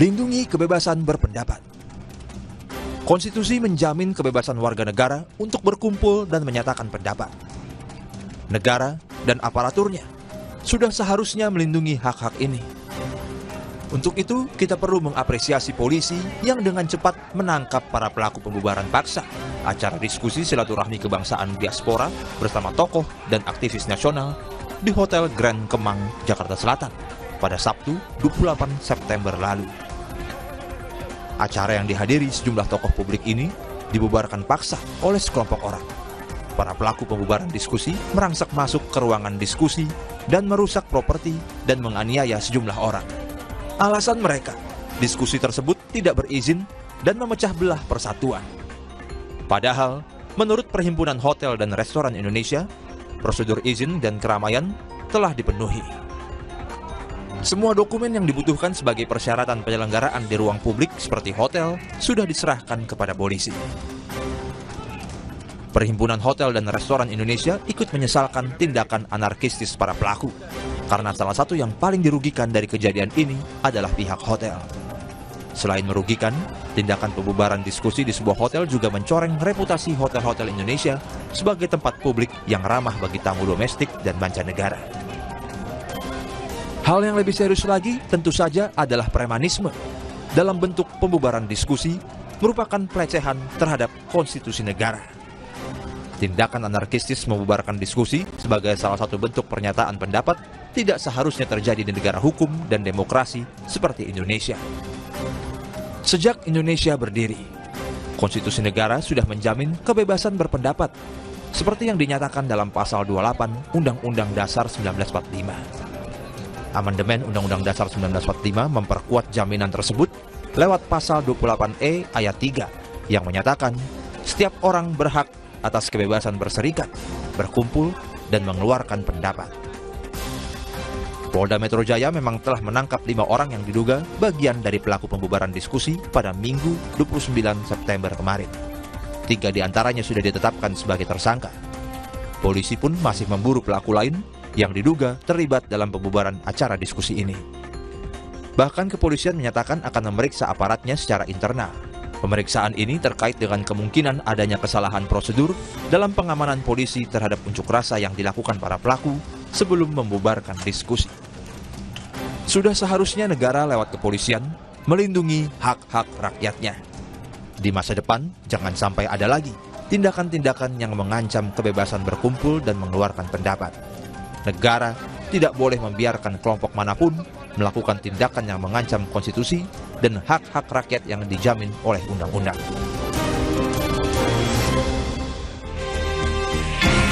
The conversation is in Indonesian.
Lindungi kebebasan berpendapat. Konstitusi menjamin kebebasan warga negara untuk berkumpul dan menyatakan pendapat. Negara dan aparaturnya sudah seharusnya melindungi hak-hak ini. Untuk itu, kita perlu mengapresiasi polisi yang dengan cepat menangkap para pelaku pembubaran paksa acara diskusi silaturahmi kebangsaan diaspora bersama tokoh dan aktivis nasional di Hotel Grand Kemang, Jakarta Selatan pada Sabtu 28 September lalu. Acara yang dihadiri sejumlah tokoh publik ini dibubarkan paksa oleh sekelompok orang. Para pelaku pembubaran diskusi merangsek masuk ke ruangan diskusi dan merusak properti dan menganiaya sejumlah orang. Alasan mereka, diskusi tersebut tidak berizin dan memecah belah persatuan. Padahal, menurut Perhimpunan Hotel dan Restoran Indonesia, prosedur izin dan keramaian telah dipenuhi. Semua dokumen yang dibutuhkan sebagai persyaratan penyelenggaraan di ruang publik seperti hotel sudah diserahkan kepada polisi. Perhimpunan Hotel dan Restoran Indonesia ikut menyesalkan tindakan anarkistis para pelaku, karena salah satu yang paling dirugikan dari kejadian ini adalah pihak hotel. Selain merugikan, tindakan pembubaran diskusi di sebuah hotel juga mencoreng reputasi hotel-hotel Indonesia sebagai tempat publik yang ramah bagi tamu domestik dan mancanegara. Hal yang lebih serius lagi tentu saja adalah premanisme dalam bentuk pembubaran diskusi merupakan pelecehan terhadap konstitusi negara. Tindakan anarkistis membubarkan diskusi sebagai salah satu bentuk pernyataan pendapat tidak seharusnya terjadi di negara hukum dan demokrasi seperti Indonesia. Sejak Indonesia berdiri, konstitusi negara sudah menjamin kebebasan berpendapat seperti yang dinyatakan dalam pasal 28 Undang-Undang Dasar 1945. Amandemen Undang-Undang Dasar 1945 memperkuat jaminan tersebut lewat pasal 28E ayat 3 yang menyatakan setiap orang berhak atas kebebasan berserikat, berkumpul, dan mengeluarkan pendapat. Polda Metro Jaya memang telah menangkap 5 orang yang diduga bagian dari pelaku pembubaran diskusi pada Minggu 29 September kemarin. 3 diantaranya sudah ditetapkan sebagai tersangka. Polisi pun masih memburu pelaku lain yang diduga terlibat dalam pembubaran acara diskusi ini. Bahkan kepolisian menyatakan akan memeriksa aparatnya secara internal. Pemeriksaan ini terkait dengan kemungkinan adanya kesalahan prosedur dalam pengamanan polisi terhadap unjuk rasa yang dilakukan para pelaku sebelum membubarkan diskusi. Sudah seharusnya negara lewat kepolisian melindungi hak-hak rakyatnya. Di masa depan, jangan sampai ada lagi tindakan-tindakan yang mengancam kebebasan berkumpul dan mengeluarkan pendapat. Negara tidak boleh membiarkan kelompok manapun melakukan tindakan yang mengancam konstitusi dan hak-hak rakyat yang dijamin oleh undang-undang.